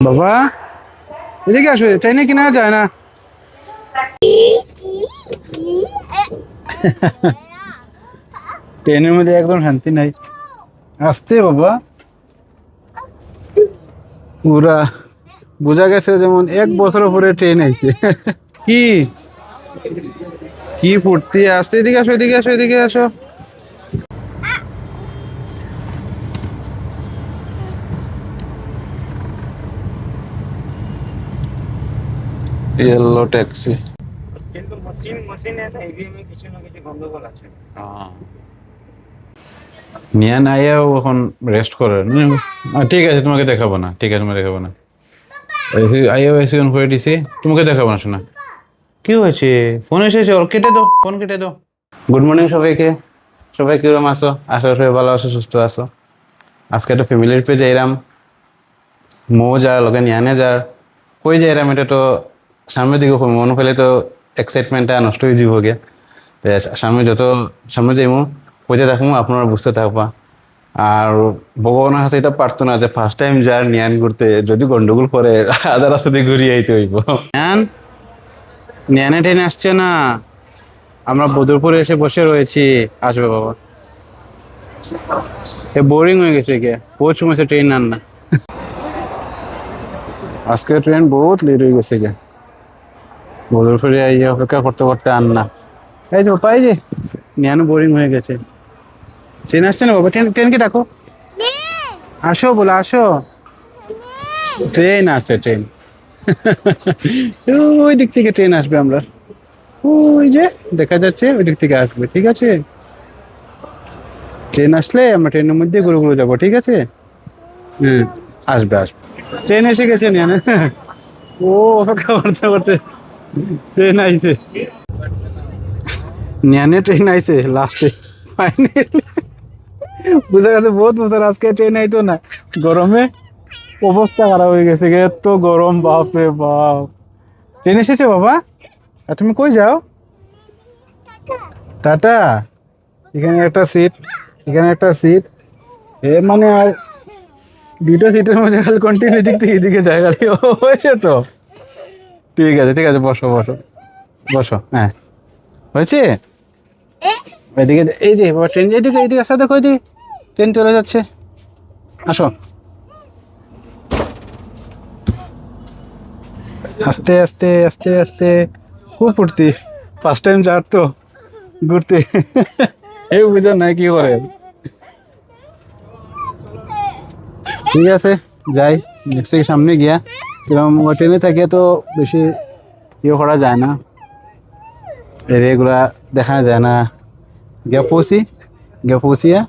বাবা, এদিকে আসো, ট্রেনে কিনা যায় না। ট্রেনের মধ্যে একদম শান্তি নাই। আসতে বাবা, পুরা বোঝা গেছে যেমন 1 বছর পরে ট্রেন আইছে। কি কি ফুর্তি! আসতে, এদিকে আসো, এদিকে আসো, এদিকে আসো। Yellow taxi. কিন্তু মশিন মশিনে না ইভিএমে কিছু না কিছু গন্ডগোল আছে। নিয়া নাইয়াও এখন রেস্ট করে। ঠিক আছে, তোমাকে দেখাবো না, ঠিক আছে, তোমাকে দেখাবো না। আইও এসি অন করে দিছি, তোমাকে দেখাবো না শোনা। কি হয়েছে? ফোন এসেছে, ওর কেটে দাও, ফোন কেটে দাও। গুড মর্নিং সবাইকে। সবাই কিরকম আছো? আশা করি সবাই ভালো আছো, সুস্থ আছো। আজকে একটা ফ্যামিলির পেয়ে যাইরাম, মো যার লগে নিয়ানে যার কই যাইরাম, এটা তো সামনের দিকে মনে ফেলে তো এক্সাইটমেন্টটা নষ্ট হয়ে যাব গে। সামনে যত সামনে যাইমু কইতে থাকবো, আপনারা বুঝতে থাকবা। আর ভগবানের কাছে এটা প্রার্থনা যে ফার্স্ট টাইম যার নিয়ান ঘুরতে যদি গন্ডগোল করে আধা রাস্তা দিয়ে ঘুরিয়ে আইতে হইব। নিয়ান, নিয়ানে ট্রেন আসছে না, আমরা বদরপুরে এসে বসে রয়েছি। আসবে বাবা, এ বোরিং হয়ে গেছে কে, বহুত সময় সে ট্রেন আন না। আজকে ট্রেন বহুত লেট হয়ে গেছে কে, বদরপুরে আইয়ে অপেক্ষা করতে করতে আন না। এই যে পাই যে নিয়ানো বোরিং হয়ে গেছে। ট্রেন আসছে না বাবা, ট্রেনকে ডাকো। আসো বলে, আসো। ট্রেন আসছে, ট্রেন। ওই দিক থেকে ট্রেন আসবে, আমরা ওই যে দেখা যাচ্ছে ওই দিক থেকে আসবে, ঠিক আছে। ট্রেন আসলে আমরা ট্রেনের মধ্যে ঘুরে ঘুরে যাবো, ঠিক আছে। হুম, আসবে আসবে। ট্রেন এসে গেছে নিয়ানে। ও অপেক্ষা করতে করতে ট্রেন আইছে, নিয়ানে ট্রেন আইছে লাস্টে ফাইনালি। বুঝা গেছে বহুত বছর আজকে ট্রেন আইতো না, গরমে অবস্থা খারাপ হয়ে গেছে, এত গরম, বাপ রে বাপ। ট্রেন এসেছে বাবা, আর তুমি কই যাও? টাটা। এখানে একটা সিট, এখানে একটা সিট, এ মানে আর দুইটা সিটের মধ্যে খালি কন্টিনিউ এদিক থেকে এদিকে যায় খালি। হয়েছে তো, ঠিক আছে, ঠিক আছে, বসো বসো বসো। হ্যাঁ, হয়েছে। এদিকে এই যে বাবা ট্রেন, এদিকে এদিকে আসা দেখো, এদিকে ট্রেন চলে যাচ্ছে, আসো। আস্তে আস্তে আস্তে আস্তে, খুব ফুর্তি। ফার্স্ট টাইম যার তো ঘুরতে, এই বুঝা নাই কি করে। ঠিক আছে, যাই নেক্সট থেকে সামনে গিয়া। কিরকম ট্রেনে থাকিয়ে তো বেশি ইয়ে করা যায় না, এরিয়াগুলা দেখা যায় না। গিয়া পৌঁছি, গিয়া পৌঁছিয়া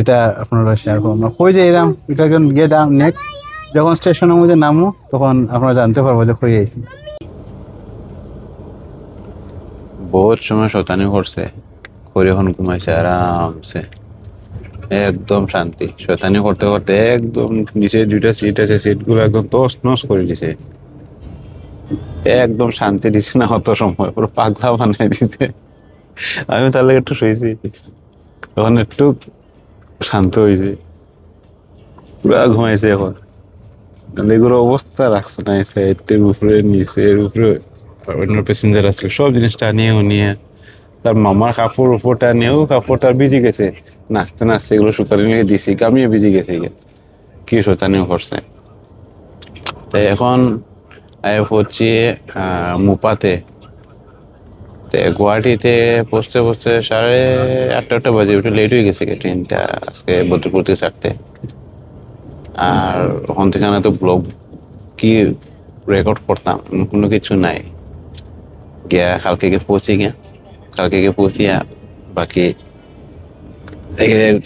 এটা আপনারা শেয়ার করুন, কই যে এরাম এটা গিয়ে দাম নেক্সট যখন স্টেশনের মধ্যে নামো তখন আপনারা জানতে পারবো যে কই আইছি। বহুত সময় শতানি করছে, করে এখন ঘুমাইছে আরামসে, একদম শান্তি। শয়তানি করতে করতে একদম নিচে দুইটা সিট আছে, সিট গুলো একদম তস নস করে দিছে, একদম শান্তি দিছে না অত সময়, পুরো পাগলা বানাই দিতে। আমি তাহলে একটু শুয়েছি, তখন একটু শান্ত হয়েছে, পুরা ঘুমাইছে এখন। এগুলো অবস্থা রাখছে না, সাইডের উপরে নিচের উপরে। অন্য প্যাসেঞ্জার আসলে সব জিনিসটা নিয়েও নিয়ে, তার মামার কাপড় উপরটা নিয়েও কাপড়টা ভিজে গেছে, নাচতে নাচতে এগুলো শুকাতে নিয়ে দিছি, গামিয়ে ভিজে গেছে, কি শতানিও করছে। তাই এখন পড়ছি মুপাতে। গুয়াহাটিতে পৌঁছতে পৌঁছতে 8:30 বাজে, একটু লেট হয়ে গেছে ট্রেনটা আজকে বদরপুর থেকে ছাড়তে। আর ওখান থেকে তো ব্লগ কি রেকর্ড করতাম, কোনো কিছু নাই। গিয়া কালকে গিয়ে পৌঁছে গিয়া, কালকে গিয়ে পৌঁছিয়া বাকি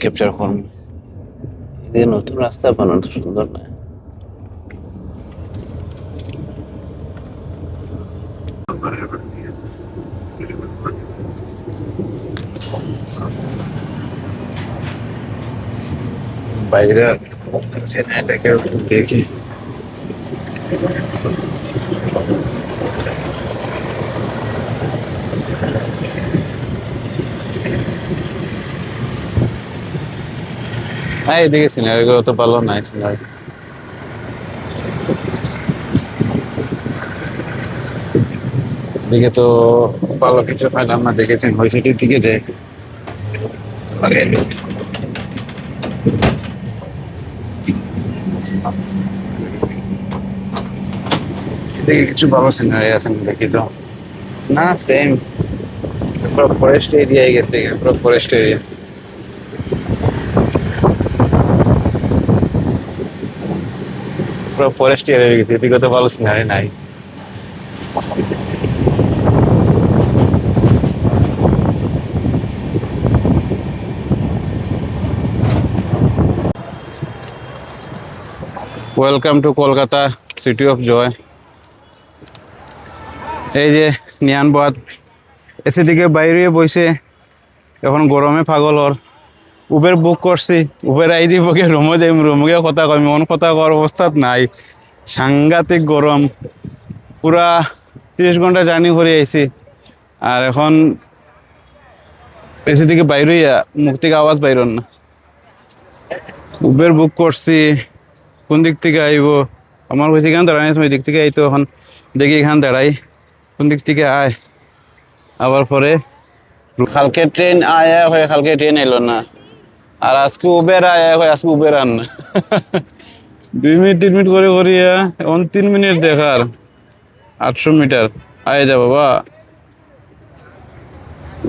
ক্যাপচার করুন। নতুন রাস্তা বানানো সুন্দর না? বাইরে এটাকে দেখি। হ্যাঁ, এদিকে সিনারি গুলো তো ভালো নাই, সিনারি দিকে তো ভালো কিছু পাইলাম না, দেখেছেন ওই সাইডের দিকে যাই। আরে এদিকে কিছু ভালো সিনারি আছে না, দেখি তো। না সেম, পুরো ফরেস্ট এরিয়ায় গেছে, পুরো ফরেস্ট এরিয়া। পুরো ফরেস্ট এরিয়া গেছে, এদিকে তো ভালো সিনারি নাই। Welcome to Kolkata, city of joy. এই যে নিয়ান বাদ এসি থেকে বাইরে বইছে, এখন গরমে পাগল ওর। উবের বুক করছি, উবের আই দিব কে রুমে যাই, রুমে কথা কই, মন কথা কর অবস্থাত নাই। সাংঘাতিক গরম, পুরা 30 ঘন্টা জার্নি করে আইছি। আর এখন এসি থেকে বাইরে মুখ থেকে আওয়াজ বাইর না। উবের বুক করছি, কোন দিক থেকে আইব? আমার হয়েছে এখানে দাঁড়াই, তুমি দিক থেকে আইতো, এখন দেখি এখানে দাঁড়াই, কোন দিক থেকে আয়। আবার পরে কালকে ট্রেন আয়া হয়ে কালকে ট্রেন এলো না, আর আজকে উবের আয়া হয়ে আজকে উবের আন না। 2 মিনিট 3 মিনিট করে করিয়া এখন 3 মিনিট দেখার 800 মিটার আয় যা বাবা।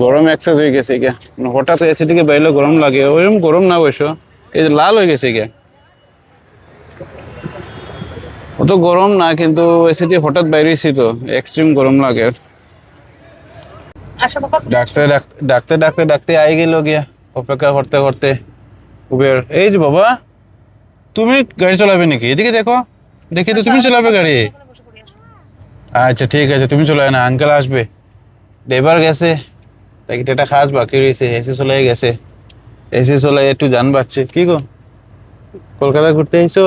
গরম এক্সেস হয়ে গেছে গে, হঠাৎ এসি থেকে বাইরে গরম লাগে, ওইরকম গরম না অবশ্য, এই যে লাল হয়ে গেছে গে। অত গরম না, কিন্তু এসি থেকে হঠাৎ বাইরেছি তো এক্সট্রিম গরম লাগে। ডাক্তার ডাকতে ডাকতে ডাকতে আই গেল গিয়া, অপেক্ষা করতে করতে উবের। এই যে বাবা, তুমি গাড়ি চালাবে নাকি? এদিকে দেখো, দেখি তো তুমি চালাবে গাড়ি। আচ্ছা ঠিক আছে, তুমি চলায় না, আঙ্কেল আসবে। ড্রাইভার গেছে, তাই এটা খাস বাকি রয়েছে। এসি চলাই গেছে, এসি চলাই একটু যান বাড়ছে। কি গো, কলকাতা ঘুরতে আইছো?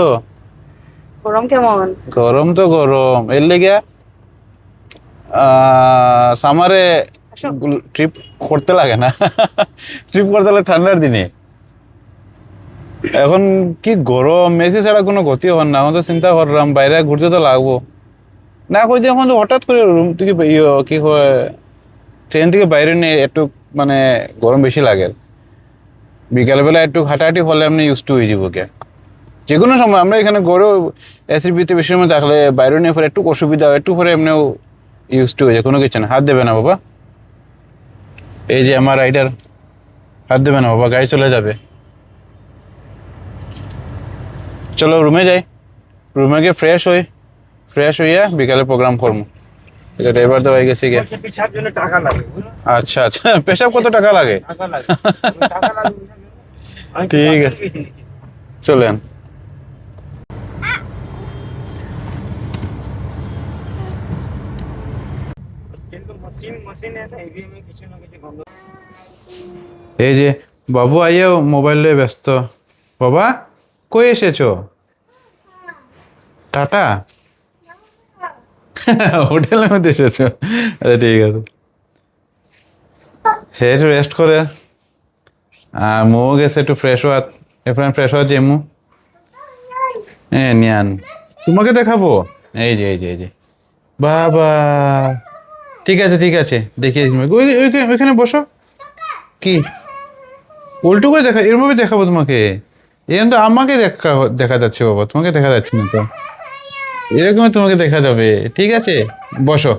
গরম কেমন? গরম তো গরম, এর লেগে সামারে আসো। ট্রিপ করতে লাগে না। ট্রিপ করতে লাগে ঠান্ডার দিনে। এখন কি গরম, মেসি ছাড়া কোনো গতি হন না। এখন তো চিন্তা করলাম বাইরে ঘুরতে তো লাগবো না, কই যে এখন তো হঠাৎ করে রুম থেকে কি হয়, ট্রেন থেকে বাইরে নিয়ে একটু মানে গরম বেশি লাগে। বিকালবেলা একটু হাঁটাহাঁটি হলে আপনি ইউজ টু হয়ে যাবো কে। যে কোনো সময় আমরা এখানে গড়েও এসির ভিতরে বেশি সময় থাকলে বাইরে নিয়ে পরে একটু অসুবিধা হয়, একটু পরে এমনিও ইউজ টু হয়ে যায়, কোনো কিছু না। হাত দেবে না বাবা, এই যে আমার রাইডার, হাত দেবে না বাবা, গাড়ি চলে যাবে। চলো রুমে যাই, রুমে গিয়ে ফ্রেশ হইয়া বিকালে প্রোগ্রাম করবো। এটা ড্রাইভার তো হয়ে গেছে গিয়ে। বলছে পিছার জন্য টাকা লাগে, বুঝলো? আচ্ছা আচ্ছা, পেশাব কত টাকা লাগে? টাকা লাগে, টাকা লাগে পিছার জন্য। আমি তো ঠিক টাকা আছে, দিয়েছি। চলেন। কিন্তু মশিনে তো ইভিএম এ কিছু না কিছু গন্ধ। এই যে বাবু আইয়াও মোবাইল নিয়ে ব্যস্ত। বাবা কই এসেছো? টাটা। হোটেলের মধ্যে এসেছো? আচ্ছা ঠিক আছে, হে একটু রেস্ট করে। মো গেছে একটু ফ্রেশ হওয়া, এরপরে ফ্রেশ হওয়া যেমু। হ্যাঁ নিয়ান, তোমাকে দেখাবো। এই যে এই যে এই যে বাবা, ঠিক আছে ঠিক আছে, দেখিয়ে ওইখানে বসো। কি উল্টো করে দেখা, এরভাবে দেখাবো তোমাকে? এরকম তো আমাকে দেখা যাচ্ছে বাবা, তোমাকে দেখা যাচ্ছে না তো। এরকম তোমাকে দেখা যাবে, ঠিক আছে বসো।